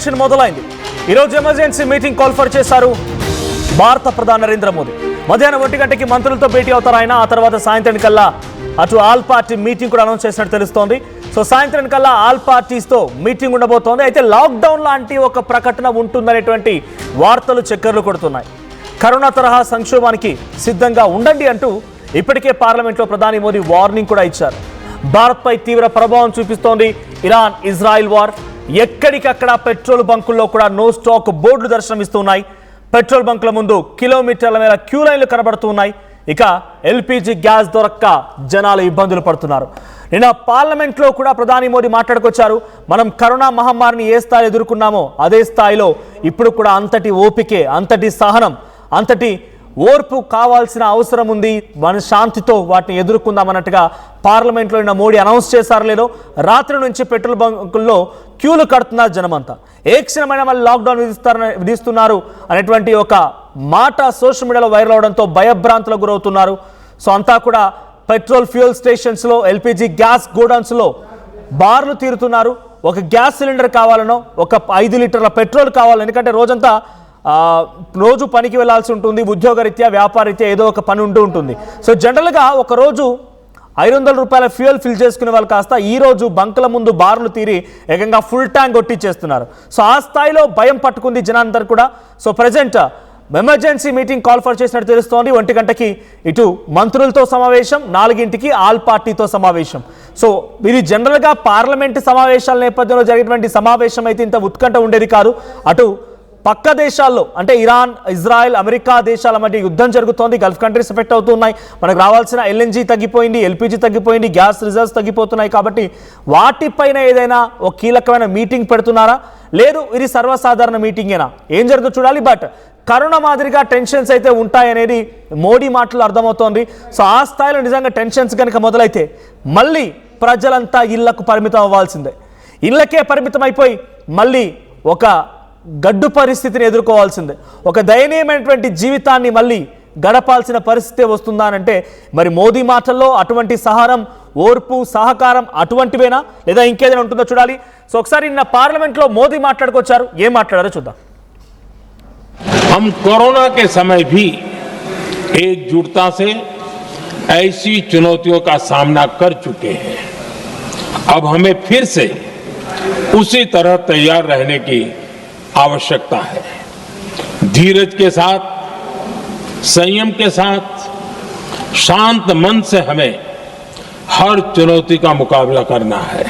Tension మొదలైంది. ఈరోజు emergency meeting call for చేశారు భారత ప్రధాని నరేంద్ర మోదీ. మధ్యాహ్నం 1 గంటకి మంత్రులతో భేటీ అవుతారు ఆయన. ఆ తర్వాత సాయంత్రం కల్లా అటు ఆల్ పార్టీ మీటింగ్ కూడా అనౌన్స్ చేసినట్టు తెలుస్తోంది. సో సాయంత్రం కల్లా ఆల్ పార్టీస్తో మీటింగ్ ఉండబోతోంది. అయితే లాక్డౌన్ లాంటి ఒక ప్రకటన ఉంటుందనేటువంటి వార్తలు చక్కర్లు కొడుతున్నాయి. కరోనా తరహా సంక్షోభానికి సిద్ధంగా ఉండండి అంటూ ఇప్పటికే పార్లమెంట్లో ప్రధాని మోదీ వార్నింగ్ కూడా ఇచ్చారు. భారత్పై తీవ్ర ప్రభావం చూపిస్తోంది ఇరాన్ ఇజ్రాయిల్ వార్. ఎక్కడికక్కడ పెట్రోల్ బంకుల్లో కూడా నో స్టాక్ బోర్డులు దర్శనమిస్తున్నాయి. పెట్రోల్ బంకుల ముందు కిలోమీటర్ల మేర క్యూ లైన్లు కనబడుతున్నాయి. ఇక ఎల్పిజి గ్యాస్ దొరక్క జనాలు ఇబ్బందులు పడుతున్నారు. నిన్న పార్లమెంట్లో కూడా ప్రధాని మోదీ మాట్లాడుకొచ్చారు. మనం కరోనా మహమ్మారిని ఏ స్థాయిలో ఎదుర్కొన్నామో అదే స్థాయిలో ఇప్పుడు కూడా అంతటి ఓపికే, అంతటి సహనం, అంతటి ఓర్పు కావాల్సిన అవసరం ఉంది. మన శాంతితో వాటిని ఎదుర్కొందామన్నట్టుగా పార్లమెంట్లో నిన్న మోడీ అనౌన్స్ చేశారు. లేదో రాత్రి నుంచి పెట్రోల్ బంకుల్లో క్యూలు కడుతున్నారు జనమంతా. ఏ క్షణమైన మళ్ళీ లాక్డౌన్ విధిస్తున్నారు అనేటువంటి ఒక మాట సోషల్ మీడియాలో వైరల్ అవడంతో భయభ్రాంతులకు గురవుతున్నారు. సో అంతా కూడా పెట్రోల్ ఫ్యూయల్ స్టేషన్స్లో, ఎల్పిజి గ్యాస్ గోడౌన్స్లో బార్లు తీరుతున్నారు. ఒక గ్యాస్ సిలిండర్ కావాలనో, ఒక 5 లీటర్ల పెట్రోల్ కావాలని, ఎందుకంటే రోజు పనికి వెళ్లాల్సి ఉంటుంది. ఉద్యోగరీత్యా, వ్యాపారరీత్యా ఏదో ఒక పని ఉంటూ ఉంటుంది. సో జనరల్గా ఒక రోజు 500 రూపాయల ఫ్యూయల్ ఫిల్ చేసుకునే వాళ్ళు కాస్త ఈ రోజు బంకుల ముందు బార్లు తీరి ఏకంగా ఫుల్ ట్యాంక్ కొట్టించేస్తున్నారు. సో ఆ స్థాయిలో భయం పట్టుకుంది జనాలందరూ కూడా. So present emergency meeting call for చేసినట్టు తెలుస్తోంది. 1 గంటకి ఇటు మంత్రులతో సమావేశం, 4ంటికి ఆల్ పార్టీతో సమావేశం. సో ఇది జనరల్గా పార్లమెంటు సమావేశాల నేపథ్యంలో జరిగినటువంటి సమావేశం అయితే ఇంత ఉత్కంఠ ఉండేది కాదు. అటు పక్క దేశాల్లో అంటే ఇరాన్, ఇజ్రాయెల్, అమెరికా దేశాల మధ్య యుద్ధం జరుగుతోంది. గల్ఫ్ కంట్రీస్ ఎఫెక్ట్ అవుతున్నాయి. మనకు రావాల్సిన ఎల్ఎన్జీ తగ్గిపోయింది, ఎల్పిజి తగ్గిపోయింది, గ్యాస్ రిజర్వ్స్ తగ్గిపోతున్నాయి. కాబట్టి వాటిపైన ఏదైనా ఒక కీలకమైన మీటింగ్ పెడుతున్నారా, లేదు ఇది సర్వసాధారణ మీటింగేనా, ఏం జరుగుతుందో చూడాలి. బట్ కరోనా మాదిరిగా టెన్షన్స్ అయితే ఉంటాయనేది మోడీ మాటలు అర్థమవుతోంది. సో ఆ స్థాయిలో నిజంగా టెన్షన్స్ కనుక మొదలైతే మళ్ళీ ప్రజలంతా ఇళ్లకు పరిమితం అవ్వాల్సిందే. ఇళ్లకే పరిమితం అయిపోయి మళ్ళీ ఒక గడ్డు పరిస్థితిని ఎదుర్కోవాల్సిందే. ఒక దయనీయమైనటువంటి జీవితాన్ని మళ్ళీ గడపాల్సిన పరిస్థితి వస్తుందా అంటే మరి మోదీ మాటల్లో అటువంటి సహనం, ఓర్పు, సహకారం అటువంటివేనా, లేదా ఇంకేదైనా ఉంటుందో చూడాలి. సో ఒకసారి నిన్న పార్లమెంట్లో మోదీ మాట్లాడుకొచ్చారు. ఏం మాట్లాడారో చూద్దాం. हम कोरोना के समय भी एकजुटता से ऐसी चुनौतियों का सामना कर चुके हैं. अब हमें फिर से उसी तरह तैयार रहने की आवश्यकता है. धीरज के साथ, संयम के साथ, शांत मन से हमें हर चुनौती का मुकाबला करना है.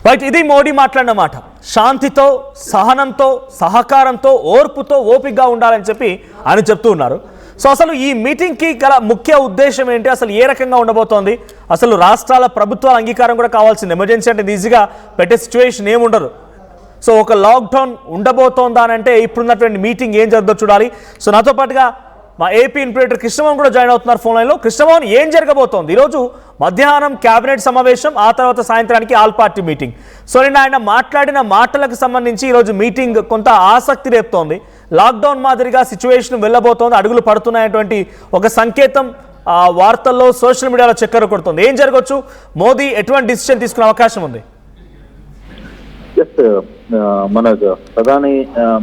రైట్, ఇది మోడీ మాట్లాడిన మాట. శాంతితో, సహనంతో, సహకారంతో, ఓర్పుతో, ఓపికగా ఉండాలని చెప్పి ఆయన చెప్తూ ఉన్నారు. సో అసలు ఈ మీటింగ్కి గల ముఖ్య ఉద్దేశం ఏంటి, అసలు ఏ రకంగా ఉండబోతోంది, అసలు రాష్ట్రాల ప్రభుత్వాల అంగీకారం కూడా కావాల్సింది. ఎమర్జెన్సీ అంటే ఈజీగా పెట్టే సిచ్యువేషన్ ఏముండదు. సో ఒక లాక్డౌన్ ఉండబోతోందా అని అంటే ఇప్పుడున్నటువంటి మీటింగ్ ఏం జరుగుతుందో చూడాలి. సో నాతో పాటుగా మా ఏపీ ఇన్ఫ్లుయెంటర్ కృష్ణమోహన్ కూడా జాయిన్ అవుతున్నారు ఫోన్ లైన్లో. కృష్ణమోహన్, ఏం జరగబోతోంది? ఈరోజు మధ్యాహ్నం కేబినెట్ సమావేశం, ఆ తర్వాత సాయంత్రానికి ఆల్ పార్టీ మీటింగ్. సో నిన్న ఆయన మాట్లాడిన మాటలకు సంబంధించి ఈరోజు మీటింగ్ కొంత ఆసక్తి రేపుతోంది. లాక్డౌన్ మాదిరిగా సిచ్యువేషన్ వెళ్ళబోతోంది, అడుగులు పడుతున్నటువంటి ఒక సంకేతం వార్తల్లో, సోషల్ మీడియాలో చక్కర కొడుతుంది. ఏం జరగవచ్చు? మోదీ ఎటువంటి డిసిషన్ తీసుకునే అవకాశం ఉంది? మన ప్రధాని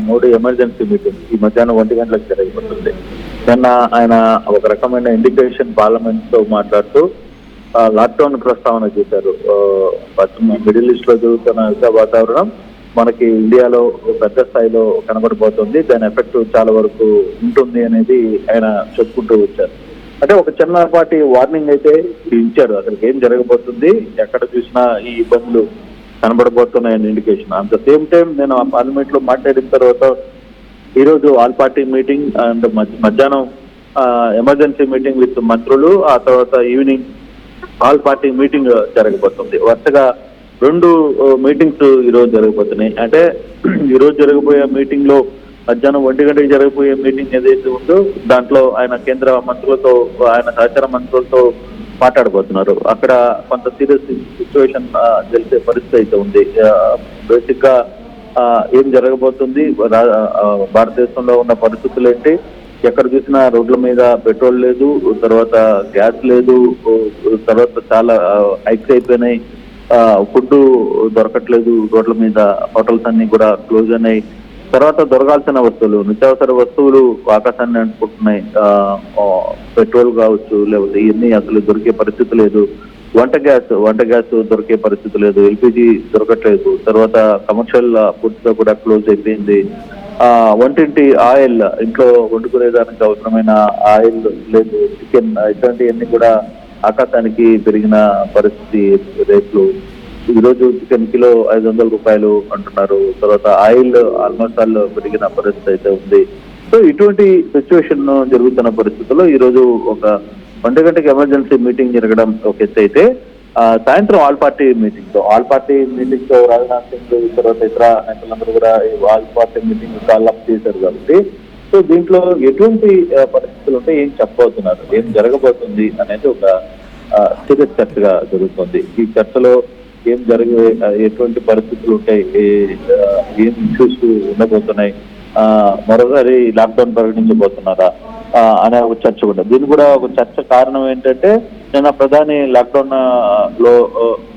మోడీ ఎమర్జెన్సీ మీటింగ్ ఈ మధ్యాహ్నం 1 గంటలకు జరగబోతుంది. నిన్న ఆయన ఒక రకమైన ఇండికేషన్ పార్లమెంట్ తో మాట్లాడుతూ లాక్డౌన్ ప్రస్తావన చేశారు. మిడిల్ ఈస్ట్ లో జరుగుతున్న వాతావరణం మనకి ఇండియాలో పెద్ద స్థాయిలో కనబడబోతుంది, దాని ఎఫెక్ట్ చాలా వరకు ఉంటుంది అనేది ఆయన చెప్పుకుంటూ వచ్చారు. అంటే ఒక చిన్నపాటి వార్నింగ్ అయితే ఇచ్చారు. అసలు ఏం జరగబోతుంది, ఎక్కడ చూసినా ఈ ఇబ్బందులు కనబడబోతున్నాయని indication. At the same time నేను పార్లమెంట్ లో మాట్లాడిన తర్వాత ఈరోజు ఆల్ పార్టీ మీటింగ్ అండ్ మధ్యాహ్నం ఎమర్జెన్సీ మీటింగ్ విత్ మంత్రులు, ఆ తర్వాత ఈవినింగ్ ఆల్ పార్టీ మీటింగ్ జరగబోతుంది. వరుసగా 2 మీటింగ్స్ ఈరోజు జరగబోతున్నాయి. అంటే ఈరోజు జరగబోయే మీటింగ్ లో మధ్యాహ్నం 1 గంటకి జరగబోయే మీటింగ్ ఏదైతే ఉందో దాంట్లో ఆయన కేంద్ర మంత్రులతో, ఆయన సహచార మంత్రులతో మాట్లాడబోతున్నారు. అక్కడ కొంత సీరియస్ సిచ్యువేషన్ తెలిసే పరిస్థితి అయితే ఉంది. బేసిక్ గా ఏం జరగబోతుంది, భారతదేశంలో ఉన్న పరిస్థితులు ఏంటి, ఎక్కడ చూసినా రోడ్ల మీద పెట్రోల్ లేదు, తర్వాత గ్యాస్ లేదు, తర్వాత చాలా హైక్స్ అయిపోయినాయి. ఫుడ్ దొరకట్లేదు, రోడ్ల మీద హోటల్స్ అన్ని కూడా క్లోజ్ అయినాయి. తర్వాత దొరకాల్సిన వస్తువులు, నిత్యావసర వస్తువులు ఆకాశాన్ని అంటుకుంటున్నాయి. పెట్రోల్ కావచ్చు, లేకపోతే ఇవన్నీ అసలు దొరికే పరిస్థితి లేదు. వంట గ్యాస్ దొరికే పరిస్థితి లేదు. ఎల్పిజి దొరకట్లేదు. తర్వాత కమర్షియల్ ఫుడ్స్ తో కూడా క్లోజ్ అయిపోయింది. వంటింటి ఆయిల్, ఇంట్లో వండుకునేదానికి అవసరమైన ఆయిల్ లేదు. చికెన్ ఇట్లాంటివన్నీ కూడా ఆకాశానికి పెరిగిన పరిస్థితి రేట్లు. ఈరోజు చికెన్ కిలో 500 రూపాయలు అంటున్నారు. తర్వాత ఆయిల్ ఆల్మోస్ట్ ఆల్ పెరిగిన పరిస్థితి అయితే ఉంది. సో ఇటువంటి సిచ్యువేషన్ జరుగుతున్న పరిస్థితుల్లో ఈ రోజు ఒక 1 గంటకి ఎమర్జెన్సీ మీటింగ్ జరగడం ఒక ఎత్తు అయితే, సాయంత్రం ఆల్ పార్టీ మీటింగ్ తో రాజ్నాథ్ సింగ్ తర్వాత ఇతర నేతలందరూ కూడా all party meeting call up చేశారు కాబట్టి, సో దీంట్లో ఎటువంటి పరిస్థితులు ఉంటే ఏం చెప్పబోతున్నారు, ఏం జరగబోతుంది అనేది ఒక సీరియస్ చర్చగా జరుగుతుంది. ఈ చర్చలో ఏం ఎటువంటి పరిస్థితులు ఉంటాయి, ఏం ఇష్యూస్ ఉండబోతున్నాయి, మరోసారి లాక్డౌన్ ప్రకటించబోతున్నారా అనే ఒక చర్చ కూడా. దీని కూడా ఒక చర్చ కారణం ఏంటంటే, నిన్న ప్రధాని లాక్డౌన్ లో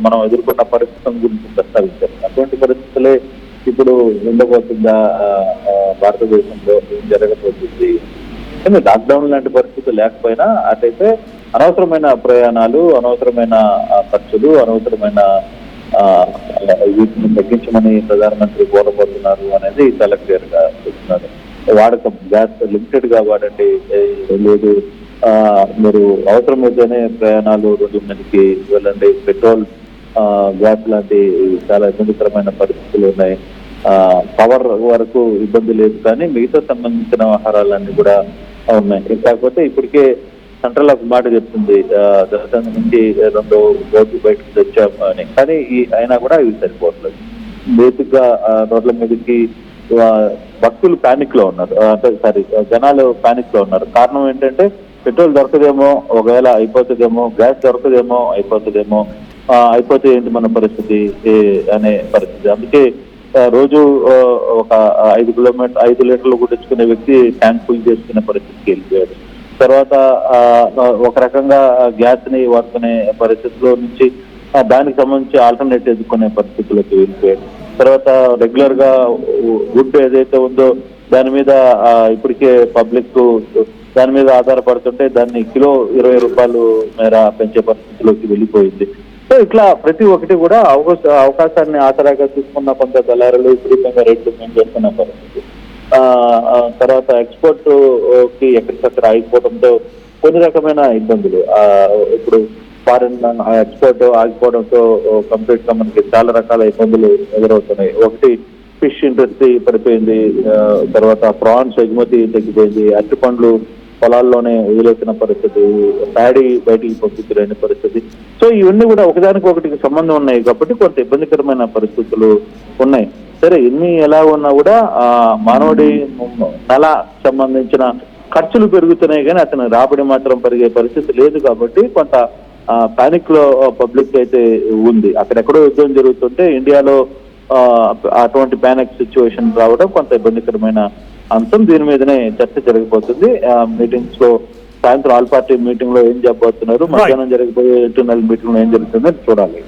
మనం ఎదుర్కొన్న పరిస్థితుల గురించి ప్రస్తావించారు. అటువంటి పరిస్థితులే ఇప్పుడు ఉండబోతుందా, భారతదేశంలో ఏం జరగబోతుంది. లాక్డౌన్ లాంటి పరిస్థితులు లేకపోయినా అటైతే అనవసరమైన ప్రయాణాలు, అనవసరమైన ఖర్చులు, అనవసరమైన వీటిని తగ్గించమని ప్రధానమంత్రి కోరబోతున్నారు అనేది చాలా క్లియర్ గా చెప్తున్నారు. వాడకం గ్యాస్ లిమిటెడ్ గా వాడండి, లేదు మీరు అవసరమైతేనే ప్రయాణాలు రోడ్ల మీదకి వెళ్ళండి. పెట్రోల్, గ్యాస్ లాంటి చాలా ఇబ్బందికరమైన పరిస్థితులు ఉన్నాయి. పవర్ వరకు ఇబ్బంది లేదు, కానీ మిగతా సంబంధించిన ఆహారాలన్నీ కూడా ఉన్నాయి. కాకపోతే ఇప్పటికే సెంట్రల్ ఒక మాట చెప్తుంది, దర్శనం నుంచి 2 రోజులు బయటకు తెచ్చాము అని. కానీ అయినా కూడా ఇవి సరిపోవట్లేదు. బేసిక్ గా రోడ్ల మీదకి భక్తులు ప్యానిక్ లో ఉన్నారు, జనాలు ప్యానిక్ లో ఉన్నారు. కారణం ఏంటంటే, పెట్రోల్ దొరకదేమో, ఒకవేళ అయిపోతుందేమో, గ్యాస్ దొరకదేమో, అయిపోతే ఏంటి మన పరిస్థితి అనే పరిస్థితి. అందుకే రోజు ఒక 5 లీటర్లు కొట్టించుకునే వ్యక్తి ట్యాంక్ ఫుల్ చేసుకునే పరిస్థితికి వెళ్ళిపోయాడు. తర్వాత ఒక రకంగా గ్యాస్ ని వాడుకునే పరిస్థితిలో నుంచి దానికి సంబంధించి ఆల్టర్నేట్ ఎదుర్కొనే పరిస్థితుల్లోకి వెళ్ళిపోయాడు. తర్వాత రెగ్యులర్ గా గుడ్ ఏదైతే ఉందో దాని మీద ఇప్పటికే పబ్లిక్ దాని మీద ఆధారపడుతుంటే దాన్ని కిలో 20 రూపాయలు మేర పెంచే పరిస్థితిలోకి వెళ్ళిపోయింది. సో ఇట్లా ప్రతి ఒక్కటి కూడా అవకాశాన్ని ఆసరాగా తీసుకున్న కొంత దళారులు విపరీతంగా రేట్లు పెంచేస్తున్న పరిస్థితి. తర్వాత ఎక్స్పోర్ట్ కి ఎక్కడికక్కడ ఆగిపోవడంతో కొన్ని రకమైన ఇబ్బందులు. ఇప్పుడు ఫారిన్ ఎక్స్పోర్ట్ ఆగిపోవడంతో కంప్లీట్ గా మనకి చాలా రకాల ఇబ్బందులు ఎదురవుతున్నాయి. ఒకటి ఫిష్ ఇండస్ట్రీ పడిపోయింది, తర్వాత ప్రాన్స్ ఎగుమతి తగ్గిపోయింది, అరటి పండ్లు పొలాల్లోనే వదిలేసిన పరిస్థితి, ప్యాడీ బయటికి పంపించలేని పరిస్థితి. సో ఇవన్నీ కూడా ఒకదానికొకటికి సంబంధం ఉన్నాయి కాబట్టి కొంత ఇబ్బందికరమైన పరిస్థితులు ఉన్నాయి. సరే, ఎన్ని ఎలా ఉన్నా కూడా మానవుడి నెల సంబంధించిన ఖర్చులు పెరుగుతున్నాయి, కానీ అతను రాబడి మాత్రం పెరిగే పరిస్థితి లేదు. కాబట్టి కొంత పానిక్ లో పబ్లిక్ అయితే ఉంది. అక్కడెక్కడో యుద్ధం జరుగుతుంటే ఇండియాలో అటువంటి పానిక్ సిచ్యువేషన్ రావడం కొంత ఇబ్బందికరమైన అంశం. దీని మీదనే చర్చ జరగబోతుంది. మీటింగ్స్ లో సాయంత్రం ఆల్ పార్టీ మీటింగ్ లో ఏం చెప్పబోతున్నారు, మధ్యాహ్నం జరగబోయే ఇంటర్నల్ మీటింగ్ లో ఏం జరుగుతుందో చూడాలి.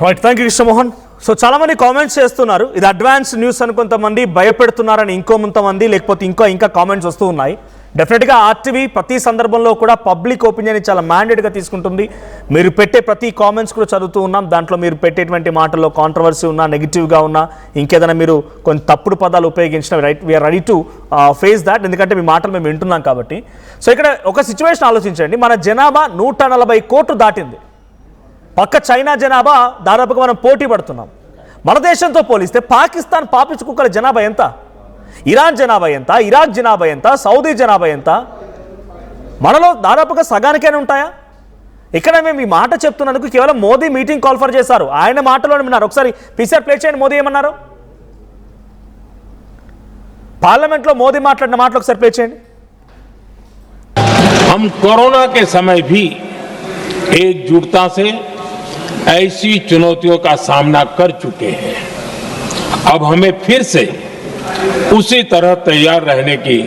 Right, thank you Krishnamohan. So చాలా మంది కామెంట్స్ చేస్తున్నారు, ఇది అడ్వాన్స్ న్యూస్ అని కొంతమంది భయపెడుతున్నారని కొంతమంది, లేకపోతే ఇంకా కామెంట్స్ వస్తూ ఉన్నాయి. డెఫినెట్గా ఆర్టీవీ ప్రతి సందర్భంలో కూడా పబ్లిక్ ఒపీనియన్ చాలా మ్యాండేట్గా తీసుకుంటుంది. మీరు పెట్టే ప్రతి కామెంట్స్ కూడా చదువుతూ ఉన్నాం. దాంట్లో మీరు పెట్టేటువంటి మాటల్లో కాంట్రవర్సీ ఉన్నా, నెగిటివ్గా ఉన్నా, ఇంకేదైనా మీరు కొన్ని తప్పుడు పదాలు ఉపయోగించిన, right, we are ready to face that. ఎందుకంటే మీ మాటలు మేము వింటున్నాం కాబట్టి. సో ఇక్కడ ఒక సిచ్యువేషన్ ఆలోచించండి. మన జనాభా 140 కోట్లు దాటింది. పక్క చైనా జనాభా దాదాపుగా మనం పోటీ పడుతున్నాం. మన దేశంతో పోలిస్తే పాకిస్తాన్ పాపిచ్చు కుక్కల జనాభా ఎంత, ఇరాన్ జనాభా ఎంత, ఇరాక్ జనాభా ఎంత, సౌదీ జనాభా ఎంత, మనలో దాదాపుగా సగానికైనా ఉంటాయా? ఇక్కడ మేము ఈ మాట చెప్తున్నందుకు కేవలం మోదీ మీటింగ్ కాల్ ఫర్ చేశారు. ఆయన మాటలో విన్నారు. ఒకసారి పిక్చర్ ప్లే చేయండి. మోదీ ఏమన్నారు, పార్లమెంట్లో మోదీ మాట్లాడిన మాటలు ఒకసారి ప్లే చేయండి. हम कोरोना के समय भी एकजुटता से ऐसी चुनौतियों का सामना कर चुके हैं. अब हमें फिर से उसी तरह तैयार रहने की